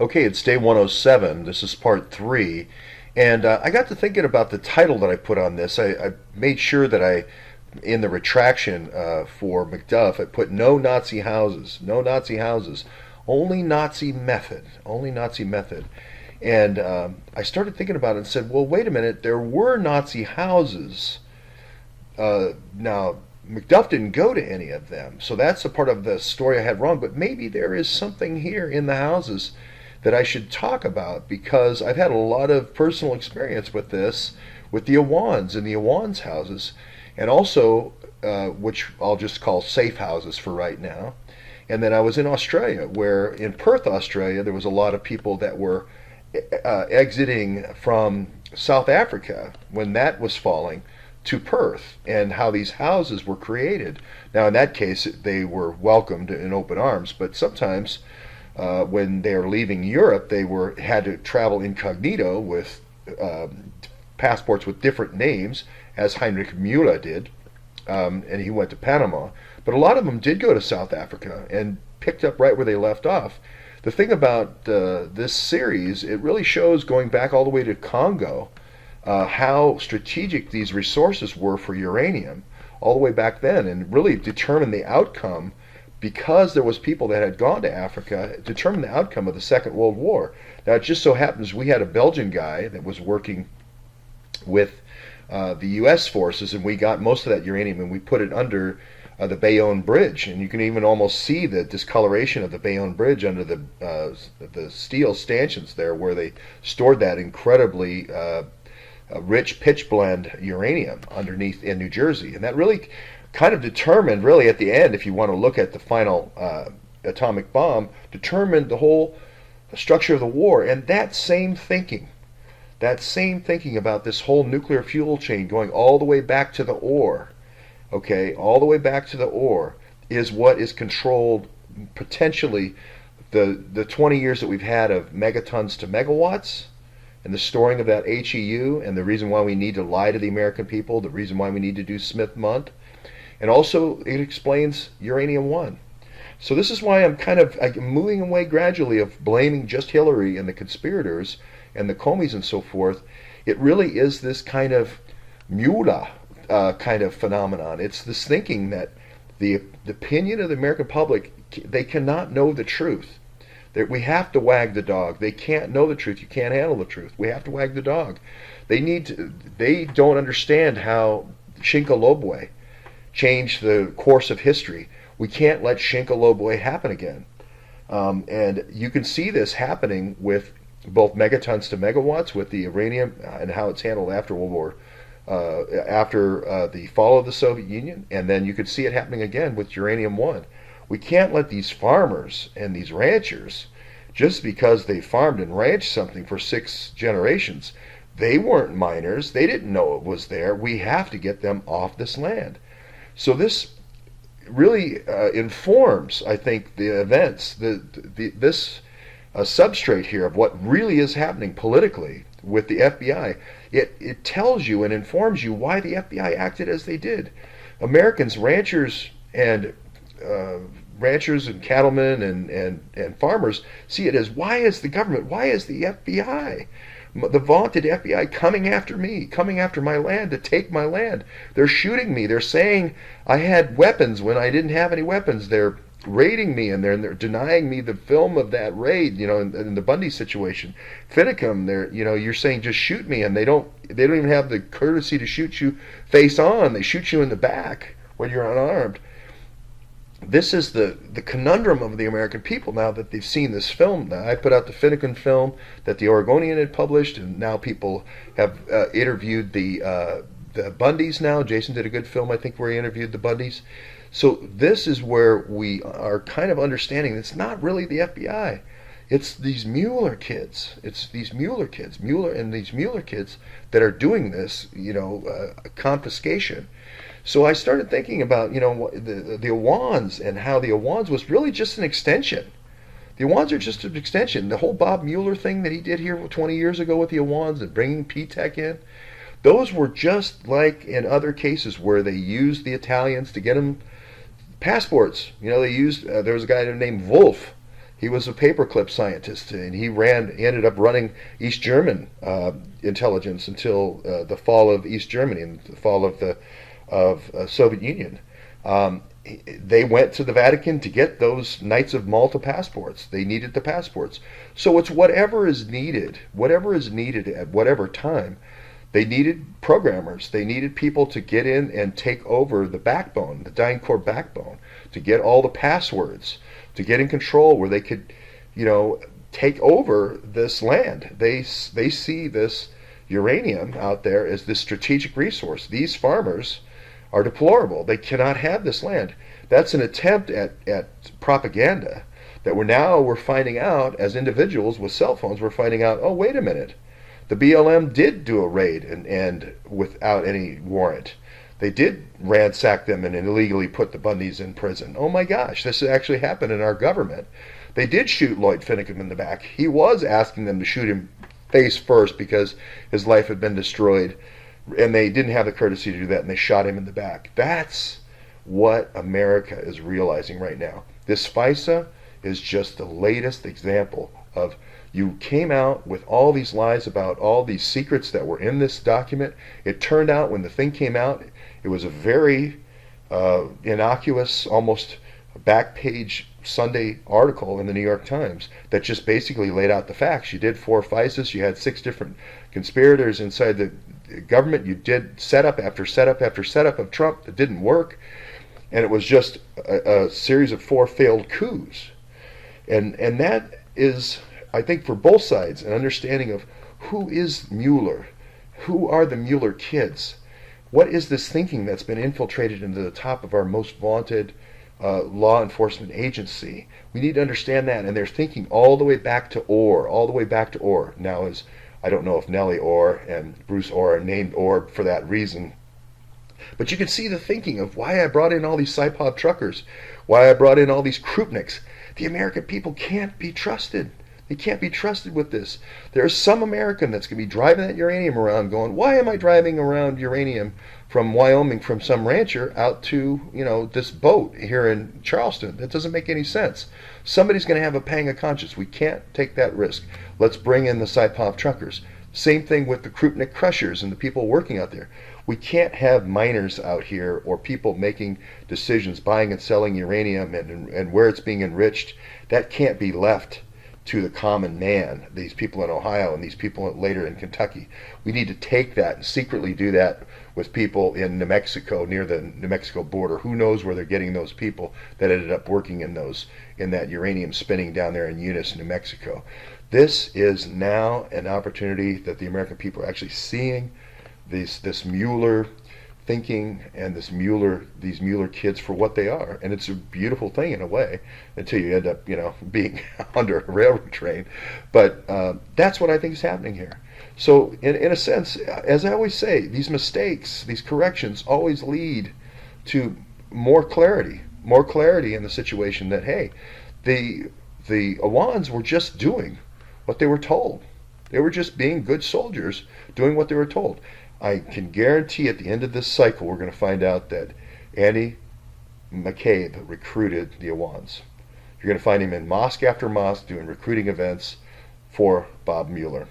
Okay, it's day 107. This is part three. And I got to thinking about the title that I put on this. I made sure that in the retraction for Macduff, I put no Nazi houses. No Nazi houses. Only Nazi method. Only Nazi method. And I started thinking about it and said, well, wait a minute. There were Nazi houses. Now, Macduff didn't go to any of them. So that's a part of the story I had wrong. But maybe there is something here in the houses that I should talk about because I've had a lot of personal experience with this, with the Awans and the Awans houses, and also, which I'll just call safe houses for right now. And then I was in Australia, where in Perth, Australia, there was a lot of people that were exiting from South Africa when that was falling to Perth, and how these houses were created. Now, in that case, they were welcomed in open arms, but sometimes when they were leaving Europe, they had to travel incognito with passports with different names, as Heinrich Müller did, and he went to Panama. But a lot of them did go to South Africa and picked up right where they left off. The thing about this series, it really shows, going back all the way to Congo, how strategic these resources were for uranium all the way back then, and really determined the outcome, because there was people that had gone to Africa, determined the outcome of the Second World War. Now, it just so happens we had a Belgian guy that was working with the U.S. forces, and we got most of that uranium and we put it under the Bayonne Bridge, and you can even almost see the discoloration of the Bayonne Bridge under the steel stanchions there, where they stored that incredibly rich pitch blende uranium underneath in New Jersey. And that really kind of determined, really at the end, if you want to look at the final atomic bomb, determined the whole structure of the war. And that same thinking about this whole nuclear fuel chain going all the way back to the ore, okay, all the way back to the ore, is what is controlled potentially the 20 years that we've had of megatons to megawatts, and the storing of that HEU, and the reason why we need to lie to the American people, the reason why we need to do Smith-Mundt. And also, it explains uranium-1. So this is why I'm moving away gradually of blaming just Hillary and the conspirators and the Comeys and so forth. It really is this kind of Mueller kind of phenomenon. It's this thinking that the opinion of the American public, they cannot know the truth. That we have to wag the dog. They can't know the truth. You can't handle the truth. We have to wag the dog. They don't understand how Shinka Lobwe changed the course of history. We can't let Shinka Lobwe happen again. And you can see this happening with both megatons to megawatts, with the uranium and how it's handled after World War, after the fall of the Soviet Union, and then you could see it happening again with uranium-1. We can't let these farmers and these ranchers, just because they farmed and ranched something for 6 generations, they weren't miners. They didn't know it was there. We have to get them off this land. So this really informs, I think, the events, this substrate here of what really is happening politically with the FBI. It tells you and informs you why the FBI acted as they did. Americans, ranchers and cattlemen and farmers see it as, why is the government, why is the FBI, the vaunted FBI, coming after me, coming after my land to take my land? They're shooting me. They're saying I had weapons when I didn't have any weapons. They're raiding me, and they're denying me the film of that raid, in the Bundy situation. Finicum, you're saying just shoot me, and they don't even have the courtesy to shoot you face on. They shoot you in the back when you're unarmed. This is the conundrum of the American people now that they've seen this film. Now, I put out the Finnegan film that the Oregonian had published, and now people have interviewed the Bundys now. Jason did a good film, I think, where he interviewed the Bundys. So this is where we are kind of understanding it's not really the FBI. It's these Mueller kids. It's these Mueller kids. Mueller and these Mueller kids that are doing this, confiscation. So I started thinking about, the Awans, and how the Awans was really just an extension. The Awans are just an extension. The whole Bob Mueller thing that he did here 20 years ago with the Awans and bringing P-Tech in, those were just like in other cases where they used the Italians to get them passports. They used, there was a guy named Wolf. He was a paperclip scientist, and he ended up running East German intelligence until the fall of East Germany and the fall of the Soviet Union. Um, they went to the Vatican to get those Knights of Malta passports. They needed the passports. So it's whatever is needed at whatever time. They needed programmers. They needed people to get in and take over the backbone, the dying core backbone, to get all the passwords, to get in control where they could, you know, take over this land. They see this uranium out there as this strategic resource. These farmers are deplorable. They cannot have this land. That's an attempt at propaganda that we're finding out as individuals with cell phones. We're finding out, oh, wait a minute. The BLM did do a raid and without any warrant. They did ransack them and illegally put the Bundys in prison. Oh my gosh, this actually happened in our government. They did shoot Lloyd Finnecum in the back. He was asking them to shoot him face first because his life had been destroyed, and they didn't have the courtesy to do that, and they shot him in the back. That's what America is realizing right now. This FISA is just the latest example of you came out with all these lies about all these secrets that were in this document. It turned out when the thing came out, it was a very innocuous, almost back page Sunday article in the New York Times that just basically laid out the facts. You did 4 FISAs, you had 6 different conspirators inside the government, you did setup after setup after setup of Trump that didn't work, and it was just a series of 4 failed coups. And that is, I think, for both sides, an understanding of who is Mueller, who are the Mueller kids, what is this thinking that's been infiltrated into the top of our most vaunted law enforcement agency. We need to understand that, and they're thinking all the way back to Orr, all the way back to Orr. Now, I don't know if Nellie Orr and Bruce Orr are named Orr for that reason, but you can see the thinking of why I brought in all these Saipov truckers, why I brought in all these Krupniks. The American people can't be trusted. They can't be trusted with this. There's some American that's going to be driving that uranium around going, why am I driving around uranium from Wyoming from some rancher out to, this boat here in Charleston? That doesn't make any sense. Somebody's going to have a pang of conscience. We can't take that risk. Let's bring in the Saipov truckers. Same thing with the Krupnik crushers and the people working out there. We can't have miners out here or people making decisions, buying and selling uranium and where it's being enriched. That can't be left to the common man, these people in Ohio and these people later in Kentucky. We need to take that and secretly do that with people in New Mexico, near the New Mexico border. Who knows where they're getting those people that ended up working in that uranium spinning down there in Eunice, New Mexico. This is now an opportunity that the American people are actually seeing this Mueller thinking and these Mueller kids for what they are, and it's a beautiful thing in a way until you end up being under a railroad train. But that's what I think is happening here. So in a sense, as I always say, these mistakes, these corrections always lead to more clarity in the situation that, hey, the Awans were just doing what they were told. They were just being good soldiers doing what they were told. I can guarantee at the end of this cycle we're going to find out that Andy McCabe recruited the Awans. You're going to find him in mosque after mosque doing recruiting events for Bob Mueller.